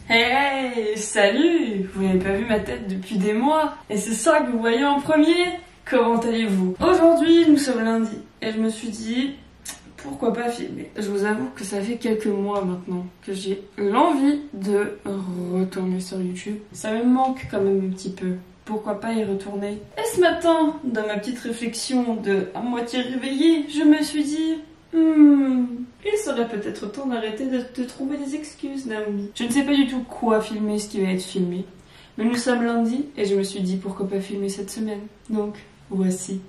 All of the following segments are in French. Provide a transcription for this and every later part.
Hey, salut! Vous n'avez pas vu ma tête depuis des mois et c'est ça que vous voyez en premier? Comment allez-vous? Aujourd'hui, nous sommes lundi et je me suis dit, pourquoi pas filmer? Je vous avoue que ça fait quelques mois maintenant que j'ai l'envie de retourner sur YouTube. Ça me manque quand même un petit peu. Pourquoi pas y retourner? Et ce matin, dans ma petite réflexion de à moitié réveillée, je me suis dit, il serait peut-être temps d'arrêter de te trouver des excuses, Naomi. Je ne sais pas du tout quoi filmer, ce qui va être filmé. Mais nous sommes lundi et je me suis dit pourquoi pas filmer cette semaine. Donc, voici.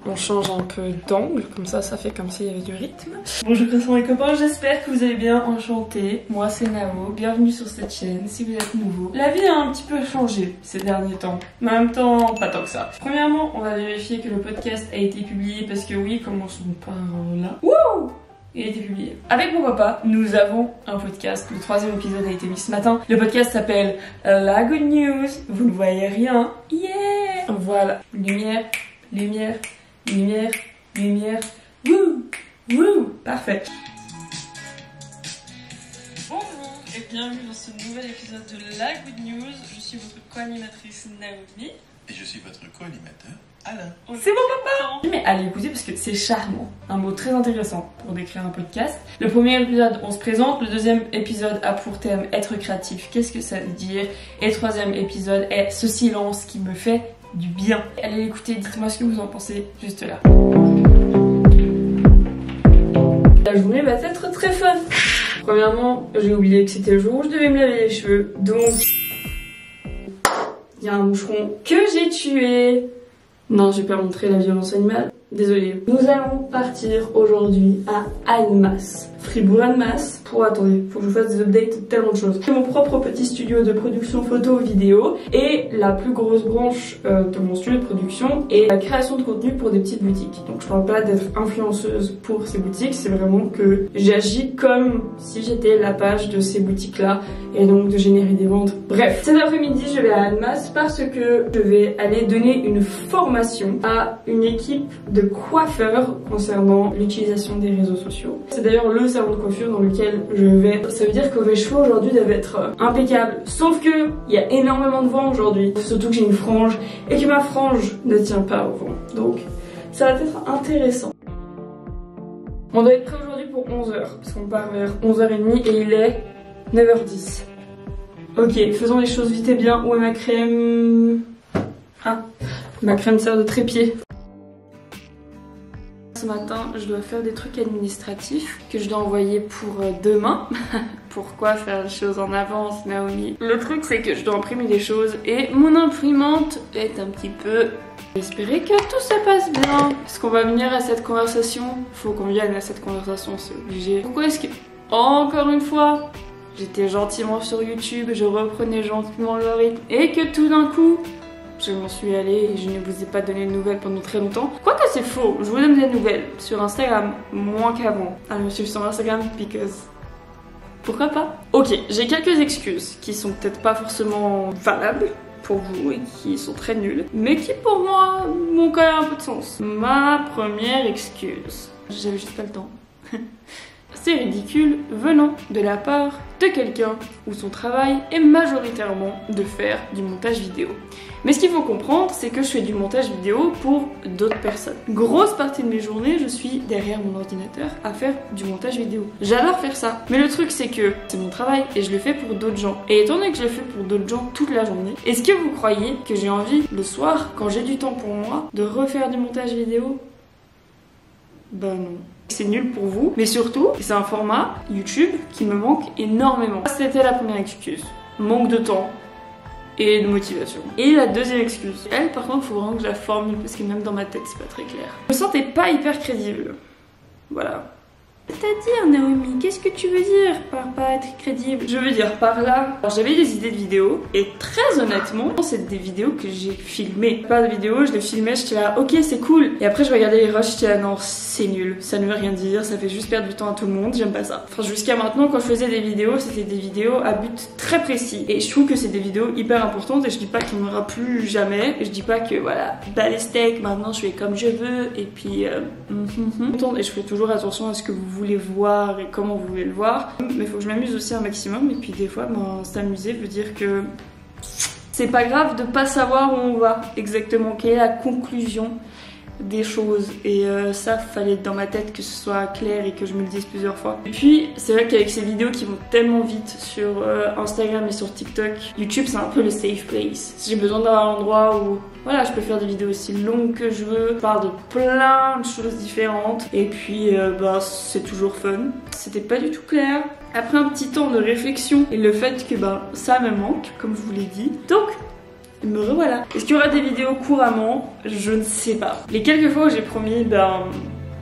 On change un peu d'angle, comme ça fait comme s'il y avait du rythme. Bonjour les copains, j'espère que vous allez bien, enchanté. Moi c'est Nao, bienvenue sur cette chaîne si vous êtes nouveau. La vie a un petit peu changé ces derniers temps, mais en même temps pas tant que ça. Premièrement, on va vérifier que le podcast a été publié parce que oui, commençons par là. Wouh! Il a été publié. Avec mon papa, nous avons un podcast. Le 3e épisode a été mis ce matin. Le podcast s'appelle La Good News. Vous ne voyez rien. Yeah! Voilà. Lumière, lumière. Lumière, lumière, wouh, wouh, parfait. Bonjour et bienvenue dans ce nouvel épisode de La Good News. Je suis votre co-animatrice Naomi. Et je suis votre co-animateur Alain. C'est mon papa! Mais allez écouter parce que c'est charmant. Un mot très intéressant pour décrire un podcast. Le premier épisode, on se présente. Le deuxième épisode a pour thème être créatif. Qu'est-ce que ça veut dire? Et le 3e épisode est ce silence qui me fait du bien. Allez l'écouter, dites-moi ce que vous en pensez juste là. La journée va être très fun. Premièrement, j'ai oublié que c'était le jour où je devais me laver les cheveux. Donc, il y a un moucheron que j'ai tué. Non, je vais pas montrer la violence animale. Désolée. Nous allons partir aujourd'hui à Annemasse. Fribourg-Annemasse. Attendez, faut que je fasse des updates de tellement de choses. J'ai mon propre petit studio de production photo-vidéo et la plus grosse branche de mon studio de production est la création de contenu pour des petites boutiques. Donc je parle pas d'être influenceuse pour ces boutiques, c'est vraiment que j'agis comme si j'étais la page de ces boutiques-là et donc de générer des ventes. Bref, cet après-midi je vais à Annemasse parce que je vais aller donner une formation à une équipe de coiffeurs concernant l'utilisation des réseaux sociaux. C'est d'ailleurs le salon de coiffure dans lequel je vais. Ça veut dire que mes cheveux aujourd'hui doivent être impeccables. Sauf que il y a énormément de vent aujourd'hui. Surtout que j'ai une frange et que ma frange ne tient pas au vent. Donc ça va être intéressant. On doit être prêt aujourd'hui pour 11h. Parce qu'on part vers 11h30 et il est 9h10. Ok, faisons les choses vite et bien. Où est ma crème? Ah, ma crème sert de trépied. Ce matin, je dois faire des trucs administratifs que je dois envoyer pour demain. Pourquoi faire les choses en avance, Naomi? Le truc, c'est que je dois imprimer des choses et mon imprimante est un petit peu... J'espérais que tout se passe bien. Est-ce qu'on va venir à cette conversation? Faut qu'on vienne à cette conversation, c'est obligé. Pourquoi est-ce que... Encore une fois, j'étais gentiment sur YouTube, je reprenais gentiment le rythme et que tout d'un coup... Je m'en suis allée et je ne vous ai pas donné de nouvelles pendant très longtemps. Quoique c'est faux, je vous donne des nouvelles sur Instagram, moins qu'avant. Allez me suivre sur Instagram, because... Pourquoi pas? Ok, j'ai quelques excuses qui sont peut-être pas forcément valables pour vous et qui sont très nulles, mais qui pour moi m'ont quand même un peu de sens. Ma première excuse, j'avais juste pas le temps. C'est ridicule venant de la part de quelqu'un où son travail est majoritairement de faire du montage vidéo. Mais ce qu'il faut comprendre, c'est que je fais du montage vidéo pour d'autres personnes. Grosse partie de mes journées, je suis derrière mon ordinateur à faire du montage vidéo. J'adore faire ça. Mais le truc, c'est que c'est mon travail et je le fais pour d'autres gens. Et étant donné que je le fais pour d'autres gens toute la journée, est-ce que vous croyez que j'ai envie, le soir, quand j'ai du temps pour moi, de refaire du montage vidéo? Bah non. C'est nul pour vous, mais surtout, c'est un format YouTube qui me manque énormément. C'était la première excuse. Manque de temps et de motivation. Et la deuxième excuse. Elle, par contre, il faut vraiment que je la formule parce que même dans ma tête, c'est pas très clair. Je me sentais pas hyper crédible. Voilà. C'est-à-dire, Naomi, qu'est-ce que tu veux dire par pas être crédible? Je veux dire par là, alors j'avais des idées de vidéos et très honnêtement, c'est des vidéos que j'ai filmées. Pas de vidéos, je les filmais, j'étais là, ok c'est cool. Et après je regardais les rushs, j'étais là, non c'est nul, ça ne veut rien dire, ça fait juste perdre du temps à tout le monde, j'aime pas ça. Enfin jusqu'à maintenant quand je faisais des vidéos, c'était des vidéos à but très précis. Et je trouve que c'est des vidéos hyper importantes et je dis pas qu'il n'y en aura plus jamais. Et je dis pas que voilà, bas les steaks, maintenant je fais comme je veux et puis... Et je fais toujours attention à ce que vous voulez voir et comment vous voulez le voir. Mais il faut que je m'amuse aussi un maximum. Et puis des fois, ben, s'amuser veut dire que c'est pas grave de pas savoir où on va exactement, quelle est la conclusion des choses. Et ça, fallait être dans ma tête que ce soit clair et que je me le dise plusieurs fois. Et puis, c'est vrai qu'avec ces vidéos qui vont tellement vite sur Instagram et sur TikTok, YouTube c'est un peu le safe place. Si j'ai besoin d'avoir un endroit où voilà, je peux faire des vidéos aussi longues que je veux, je parle de plein de choses différentes. Et puis, bah, c'est toujours fun. C'était pas du tout clair. Après un petit temps de réflexion et le fait que bah, ça me manque, comme je vous l'ai dit. Donc, me revoilà. Est-ce qu'il y aura des vidéos couramment? Je ne sais pas. Les quelques fois où j'ai promis, ben,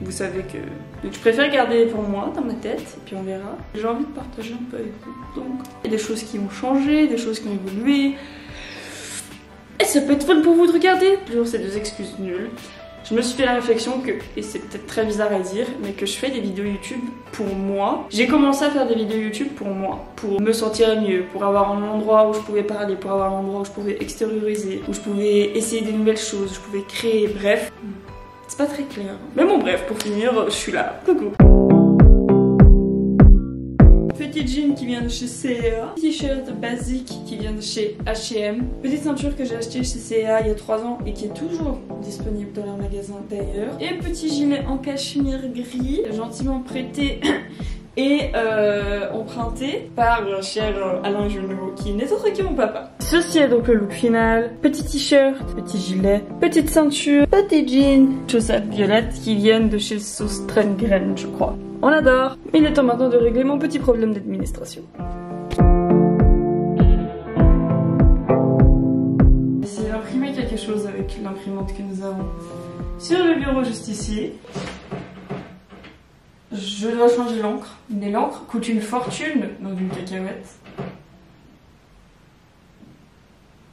vous savez que... Donc je préfère garder pour moi, dans ma tête, et puis on verra. J'ai envie de partager un peu avec vous. Donc, il y a des choses qui ont changé, des choses qui ont évolué. Et ça peut être fun pour vous de regarder. Toujours ces deux excuses nulles. Je me suis fait la réflexion que, et c'est peut-être très bizarre à dire, mais que je fais des vidéos YouTube pour moi. J'ai commencé à faire des vidéos YouTube pour moi, pour me sentir mieux, pour avoir un endroit où je pouvais parler, pour avoir un endroit où je pouvais extérioriser, où je pouvais essayer des nouvelles choses, je pouvais créer, bref. C'est pas très clair. Mais bon bref, pour finir, je suis là. Coucou. Petit jean qui vient de chez C&A, t-shirt basique qui vient de chez H&M, petite ceinture que j'ai acheté chez C&A il y a 3 ans et qui est toujours disponible dans leur magasin d'ailleurs, et petit gilet en cachemire gris, gentiment prêté et emprunté par le cher Alain Junot qui n'est autre que mon papa. Ceci est donc le look final. Petit t-shirt, petit gilet, petite ceinture, petit jean, chaussettes violettes qui viennent de chez Sauce Trengren je crois. On adore. Il est temps maintenant de régler mon petit problème d'administration. J'ai imprimé quelque chose avec l'imprimante que nous avons sur le bureau juste ici. Je dois changer l'encre, mais l'encre coûte une fortune dans une cacahuète.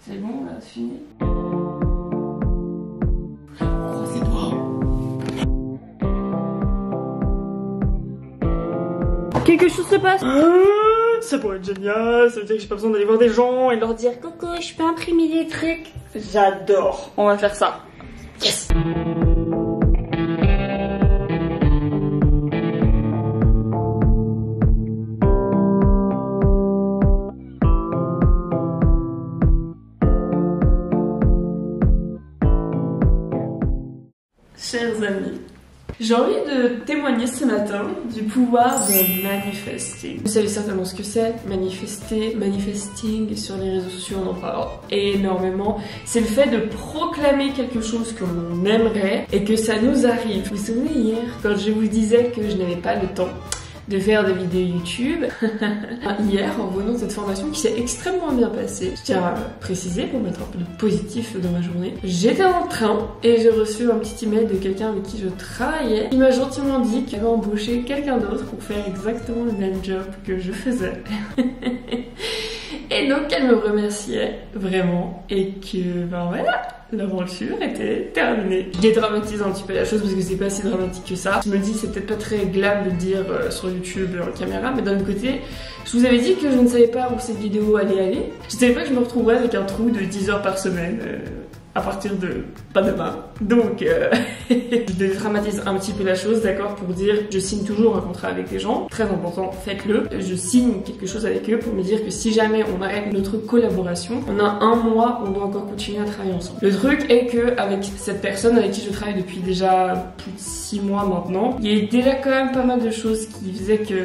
C'est bon là, c'est fini. Quelque chose se passe. Ça pourrait être génial, ça veut dire que j'ai pas besoin d'aller voir des gens et leur dire coucou, je peux imprimer des trucs. J'adore. On va faire ça. Yes. Chers amis, j'ai envie de témoigner ce matin du pouvoir de manifesting. Vous savez certainement ce que c'est, manifester, manifesting, sur les réseaux sociaux on en parle énormément. C'est le fait de proclamer quelque chose que l'on aimerait et que ça nous arrive. Vous vous souvenez hier quand je vous disais que je n'avais pas le temps de faire des vidéos YouTube. Hier, en revenant de cette formation qui s'est extrêmement bien passée, je tiens à préciser pour mettre un peu de positif dans ma journée, j'étais en train et j'ai reçu un petit email de quelqu'un avec qui je travaillais. Il m'a gentiment dit qu'il avait embauché quelqu'un d'autre pour faire exactement le même job que je faisais. Et donc elle me remerciait vraiment et que ben voilà, l'aventure était terminée. Je dédramatise un petit peu la chose parce que c'est pas si dramatique que ça. Je me dis c'est peut-être pas très glam de le dire sur YouTube en caméra, mais d'un autre côté, je vous avais dit que je ne savais pas où cette vidéo allait aller. Je savais pas que je me retrouverais avec un trou de 10 heures par semaine. À partir de pas demain. Donc je dédramatise un petit peu la chose, d'accord, pour dire je signe toujours un contrat avec des gens, très important, faites-le. Je signe quelque chose avec eux pour me dire que si jamais on arrête notre collaboration, on a un mois, on doit encore continuer à travailler ensemble. Le truc est que avec cette personne avec qui je travaille depuis déjà plus de 6 mois maintenant, il y a déjà quand même pas mal de choses qui faisaient que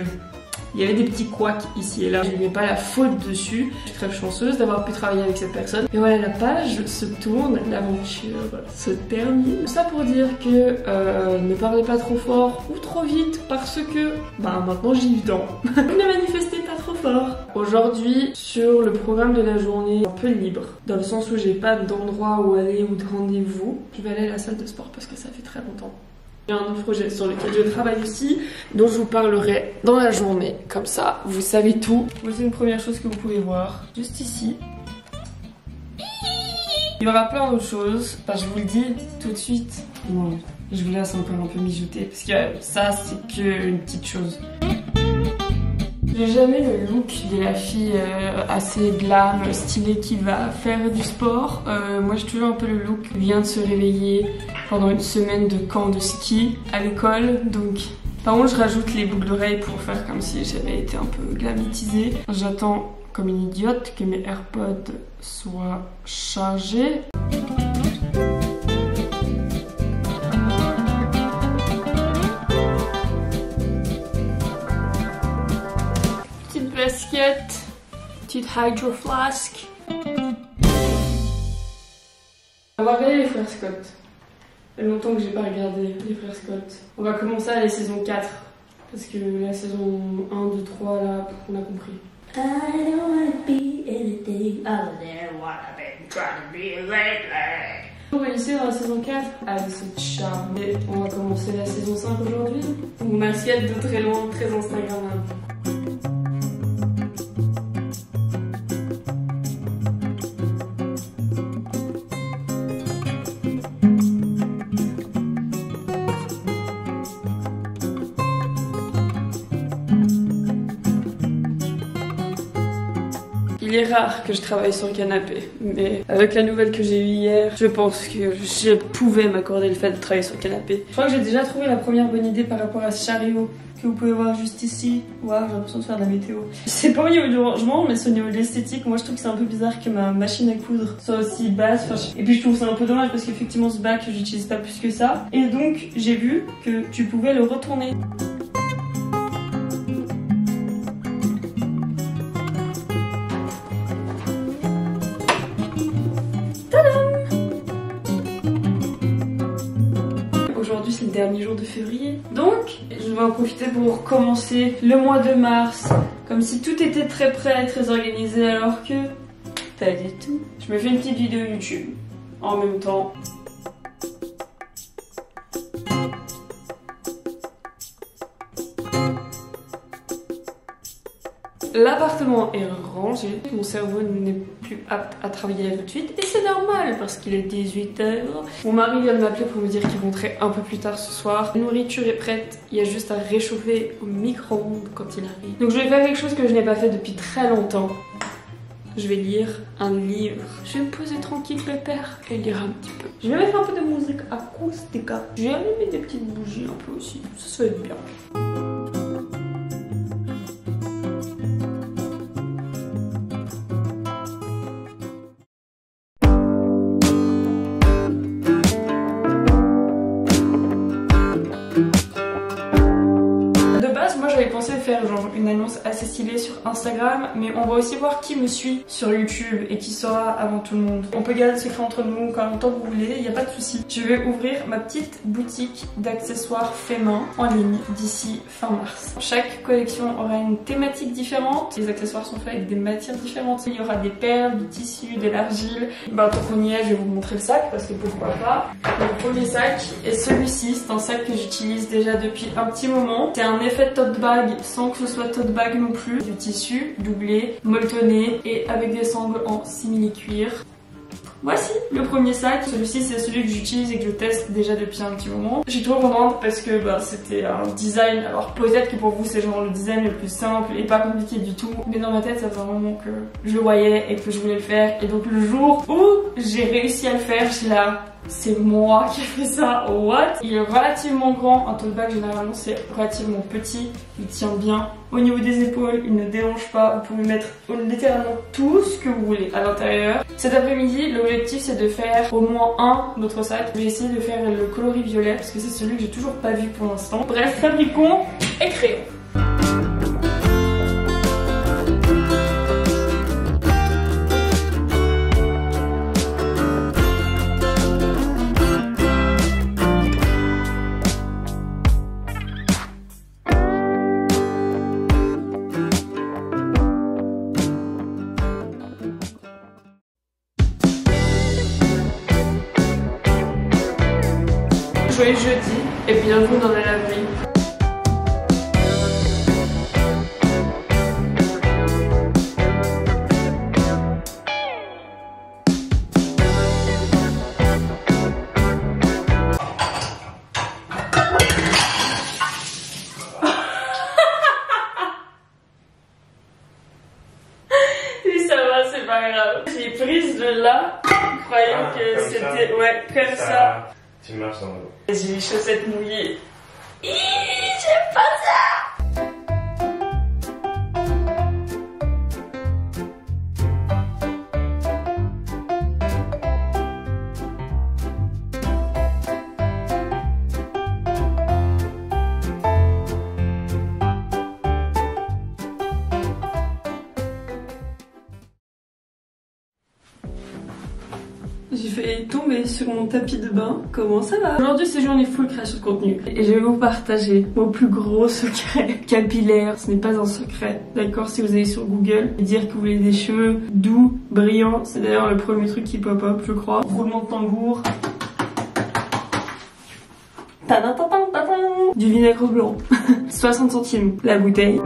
il y avait des petits couacs ici et là. Je ne mets pas la faute dessus. Je suis très chanceuse d'avoir pu travailler avec cette personne. Et voilà, la page se tourne, l'aventure se termine. Ça pour dire que ne parlez pas trop fort ou trop vite parce que bah maintenant j'y vais dedans. Ne manifestez pas trop fort. Aujourd'hui, sur le programme de la journée, un peu libre, dans le sens où j'ai pas d'endroit où aller ou de rendez-vous. Je vais aller à la salle de sport parce que ça fait très longtemps. Il y a un autre projet sur lequel je travaille aussi, dont je vous parlerai dans la journée. Comme ça, vous savez tout. Voici une première chose que vous pouvez voir, juste ici. Il y aura plein d'autres choses. Enfin, je vous le dis tout de suite. Bon, je vous laisse encore un peu mijoter, parce que ça, c'est qu'une petite chose. J'ai jamais le look de la fille assez glam, stylée qui va faire du sport. Moi j'ai toujours un peu le look vient de se réveiller pendant une semaine de camp de ski à l'école. Donc Par contre, je rajoute les boucles d'oreilles pour faire comme si j'avais été un peu glamotisée. J'attends comme une idiote que mes AirPods soient chargés. Petite basket, petite hydro flask. On va regarder les frères Scott. Ça fait longtemps que j'ai pas regardé les frères Scott. On va commencer à la saison 4. Parce que la saison 1, 2, 3, là, on a compris. I don't wanna be anything other than what I've been trying to be lately. On va essayer dans la saison 4 avec ce charme. Et on va commencer la saison 5 aujourd'hui. Mon assiette de très loin, très Instagrammable. Il est rare que je travaille sur le canapé, mais avec la nouvelle que j'ai eue hier, je pense que je pouvais m'accorder le fait de travailler sur le canapé. Je crois que j'ai déjà trouvé la première bonne idée par rapport à ce chariot que vous pouvez voir juste ici. Waouh, j'ai l'impression de faire de la météo. C'est pas au niveau du rangement, mais c'est au niveau de l'esthétique. Moi, je trouve que c'est un peu bizarre que ma machine à coudre soit aussi basse. Et puis, je trouve ça un peu dommage parce qu'effectivement, ce bac, j'utilise pas plus que ça. Et donc, j'ai vu que tu pouvais le retourner. Aujourd'hui c'est le dernier jour de février, donc je vais en profiter pour commencer le mois de mars comme si tout était très prêt, très organisé, alors que pas du tout. Je me fais une petite vidéo YouTube en même temps. L'appartement est rangé, mon cerveau n'est plus apte à travailler tout de suite et c'est normal parce qu'il est 18h. Mon mari vient de m'appeler pour me dire qu'il rentrait un peu plus tard ce soir. La nourriture est prête, il y a juste à réchauffer au micro-ondes quand il arrive. Donc je vais faire quelque chose que je n'ai pas fait depuis très longtemps. Je vais lire un livre. Je vais me poser tranquille pépère et lire un petit peu. Je vais mettre un peu de musique acoustique. Je vais allumer des petites bougies un peu aussi, ça va être bien. J'avais pensé faire genre une annonce assez stylée sur Instagram, mais on va aussi voir qui me suit sur YouTube et qui sera avant tout le monde. On peut garder le secret entre nous quand longtemps que vous voulez, il n'y a pas de souci. Je vais ouvrir ma petite boutique d'accessoires faits main en ligne d'ici fin mars. Chaque collection aura une thématique différente. Les accessoires sont faits avec des matières différentes. Il y aura des perles, du tissu, de l'argile. Bah tant qu'on y est, je vais vous montrer le sac parce que pourquoi pas. Le premier sac est celui-ci, c'est un sac que j'utilise déjà depuis un petit moment. C'est un effet tote bag sans que ce soit tote bag non plus. Du tissu doublé, molletonné et avec des sangles en simili-cuir. Voici le premier sac. Celui-ci c'est celui que j'utilise et que je teste déjà depuis un petit moment. Je suis trop contente parce que c'était un design, alors peut-être que pour vous c'est genre le design le plus simple et pas compliqué du tout, mais dans ma tête ça fait un moment que je le voyais et que je voulais le faire, et donc le jour où j'ai réussi à le faire, je suis là, c'est moi qui ai fait ça, what? Il est relativement grand, un tote bag généralement c'est relativement petit, il tient bien au niveau des épaules, il ne dérange pas, vous pouvez mettre littéralement tout ce que vous voulez à l'intérieur. Cet après-midi, l'objectif c'est de faire au moins un autre sac. Je vais essayer de faire le coloris violet parce que c'est celui que j'ai toujours pas vu pour l'instant. Bref, fabriquons et créons. Joyeux jeudi et bienvenue dans la laverie. Oui, ça va, c'est pas grave. J'ai prise de là, croyant que c'était comme ça. Tu marches dans l'eau. J'ai les chaussettes mouillées. J'ai J'aime pas ça. J'ai failli tomber sur mon tapis de bain. Comment ça va? Aujourd'hui c'est journée full création de contenu et je vais vous partager mon plus gros secret capillaire. Ce n'est pas un secret, d'accord? Si vous allez sur Google et dire que vous voulez des cheveux doux, brillants, c'est d'ailleurs le premier truc qui pop up je crois. Roulement de tambour. Du vinaigre blanc. 60 centimes la bouteille.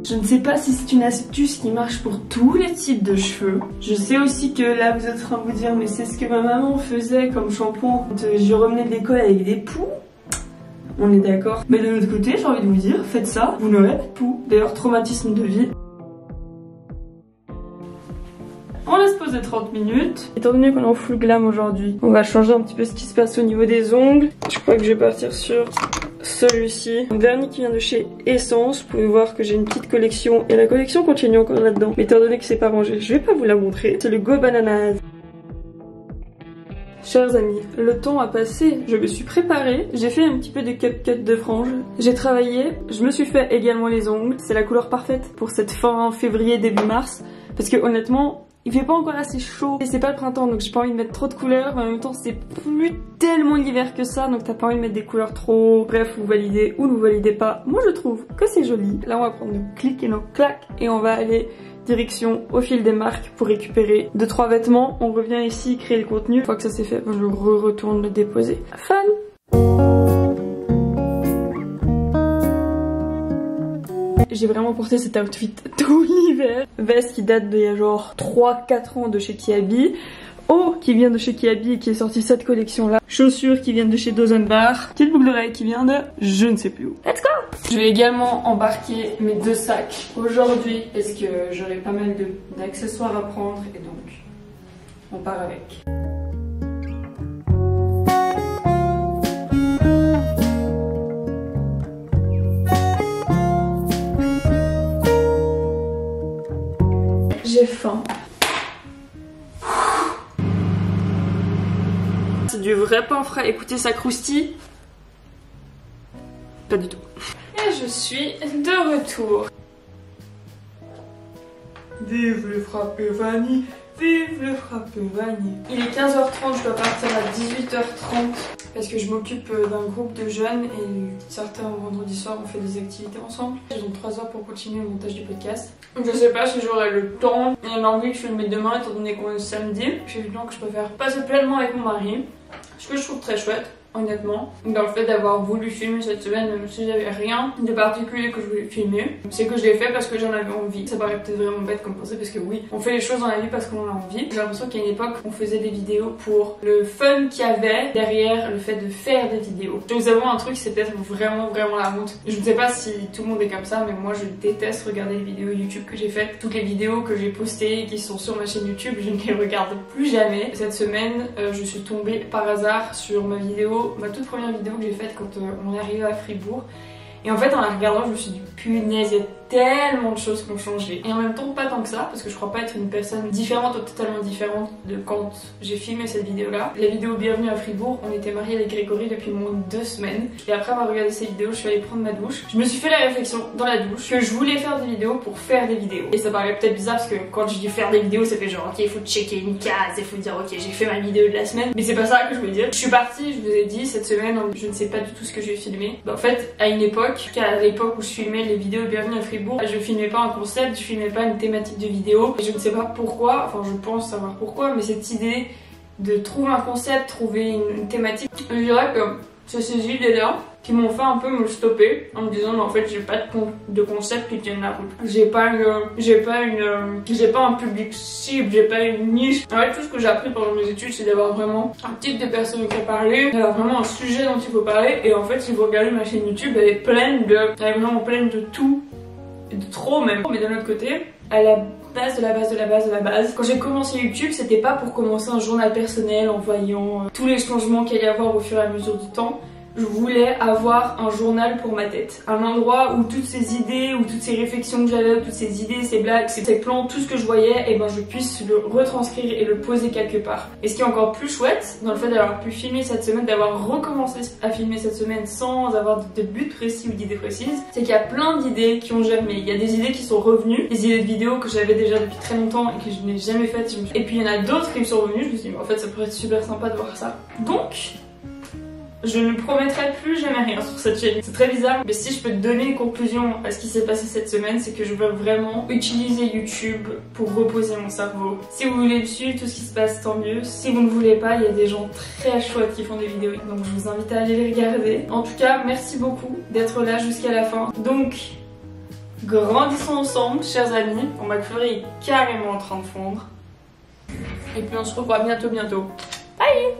Je ne sais pas si c'est une astuce qui marche pour tous les types de cheveux. Je sais aussi que là vous êtes en train de vous dire mais c'est ce que ma maman faisait comme shampoing quand je revenais de l'école avec des poux. On est d'accord. Mais de l'autre côté j'ai envie de vous dire, faites ça, vous n'aurez pas de poux. D'ailleurs traumatisme de vie. On laisse poser 30 minutes. Étant donné qu'on est en full glam aujourd'hui, on va changer un petit peu ce qui se passe au niveau des ongles. Je crois que je vais partir sur celui-ci. Un dernier qui vient de chez Essence. Vous pouvez voir que j'ai une petite collection et la collection continue encore là-dedans. Mais étant donné que c'est pas rangé, je vais pas vous la montrer. C'est le Go Bananas. Chers amis, le temps a passé, je me suis préparée, j'ai fait un petit peu de cut de franges, j'ai travaillé, je me suis fait également les ongles, c'est la couleur parfaite pour cette fin février, début mars, parce que honnêtement, il fait pas encore assez chaud et c'est pas le printemps donc j'ai pas envie de mettre trop de couleurs mais en même temps c'est plus tellement l'hiver que ça donc t'as pas envie de mettre des couleurs trop... Bref, vous validez ou vous validez pas, moi je trouve que c'est joli. Là on va prendre nos clics et nos claques et on va aller direction au fil des marques pour récupérer 2-3 vêtements. On revient ici créer le contenu. Une fois que ça c'est fait, je retourne le déposer. Fun! J'ai vraiment porté cet outfit tout l'hiver. Veste qui date d'il y a genre 3-4 ans de chez Kiabi. Eau qui vient de chez Kiabi et qui est sortie cette collection là. Chaussures qui viennent de chez Dozen Bar. Petite boucle d'oreille qui vient de je ne sais plus où. Let's go! Je vais également embarquer mes 2 sacs aujourd'hui parce que j'aurai pas mal d'accessoires à prendre et donc on part avec. J'ai faim. C'est du vrai pain frais. Écoutez, ça croustille. Pas du tout. Et je suis de retour. Vive le frappé vanille. Vive le frappé vanille. Il est 15h30, je dois partir à 18h30 parce que je m'occupe d'un groupe de jeunes et certains vendredis soirs on fait des activités ensemble. J'ai donc 3 heures pour continuer le montage du podcast. Je sais pas si j'aurai le temps et l'envie que je vais le mettre demain étant donné qu'on est samedi. J'ai le temps que je préfère passer pleinement avec mon mari. Ce que je trouve très chouette. Honnêtement, dans le fait d'avoir voulu filmer cette semaine, même si j'avais rien de particulier que je voulais filmer, c'est que je l'ai fait parce que j'en avais envie. Ça paraît peut-être vraiment bête comme pensée parce que oui, on fait les choses dans la vie parce qu'on a envie. J'ai l'impression qu'à une époque, on faisait des vidéos pour le fun qu'il y avait derrière le fait de faire des vidéos. Je vais vous avouer un truc, c'est peut-être vraiment la honte. Je ne sais pas si tout le monde est comme ça, mais moi je déteste regarder les vidéos YouTube que j'ai faites. Toutes les vidéos que j'ai postées qui sont sur ma chaîne YouTube, je ne les regarde plus jamais. Cette semaine, je suis tombée par hasard sur ma toute première vidéo que j'ai faite quand on est arrivé à Fribourg. Et en fait en la regardant je me suis dit punaise, il y a tellement de choses qui ont changé. Et en même temps pas tant que ça parce que je crois pas être une personne différente ou totalement différente de quand j'ai filmé cette vidéo là. La vidéo Bienvenue à Fribourg, on était mariés avec Grégory depuis moins de 2 semaines. Et après avoir regardé cette vidéo je suis allée prendre ma douche. Je me suis fait la réflexion dans la douche que je voulais faire des vidéos pour faire des vidéos. Et ça paraît peut-être bizarre parce que quand je dis faire des vidéos ça fait genre ok il faut checker une case, il faut dire ok j'ai fait ma vidéo de la semaine. Mais c'est pas ça que je voulais dire. Je suis partie, je vous ai dit cette semaine je ne sais pas du tout ce que je vais filmer. Bah, en fait à une époque, à l'époque où je filmais les vidéos Bienvenue à Fribourg, je filmais pas un concept, je filmais pas une thématique de vidéo. Et je ne sais pas pourquoi, enfin je pense savoir pourquoi, mais cette idée de trouver un concept, trouver une thématique, je dirais que c'est ces idées-là qui m'ont fait un peu me stopper en me disant mais en fait j'ai pas de concept qui tienne la route. J'ai pas un public cible, j'ai pas une niche. En fait tout ce que j'ai appris pendant mes études c'est d'avoir vraiment un type de personne qui a parlé, d'avoir vraiment un sujet dont il faut parler. Et en fait si vous regardez ma chaîne YouTube elle est vraiment pleine de tout, et de trop même. Mais d'un autre côté elle a base de la base de la base de la base. Quand j'ai commencé YouTube, c'était pas pour commencer un journal personnel en voyant tous les changements qu'il y allait y avoir au fur et à mesure du temps. Je voulais avoir un journal pour ma tête. Un endroit où toutes ces idées, où toutes ces réflexions que j'avais, toutes ces idées, ces blagues, ces plans, tout ce que je voyais, et ben je puisse le retranscrire et le poser quelque part. Et ce qui est encore plus chouette, dans le fait d'avoir pu filmer cette semaine, d'avoir recommencé à filmer cette semaine sans avoir de but précis ou d'idées précises, c'est qu'il y a plein d'idées qui ont germé. Il y a des idées qui sont revenues, des idées de vidéos que j'avais déjà depuis très longtemps et que je n'ai jamais faites. Et puis il y en a d'autres qui me sont revenues, je me suis dit, en fait ça pourrait être super sympa de voir ça. Donc, je ne promettrai plus jamais rien sur cette chaîne. C'est très bizarre, mais si je peux te donner une conclusion à ce qui s'est passé cette semaine, c'est que je veux vraiment utiliser YouTube pour reposer mon cerveau. Si vous voulez suivre tout ce qui se passe, tant mieux. Si vous ne voulez pas, il y a des gens très chouettes qui font des vidéos, donc je vous invite à aller les regarder. En tout cas, merci beaucoup d'être là jusqu'à la fin. Donc, grandissons ensemble, chers amis. Mon McFlurry est carrément en train de fondre. Et puis on se revoit bientôt. Bye!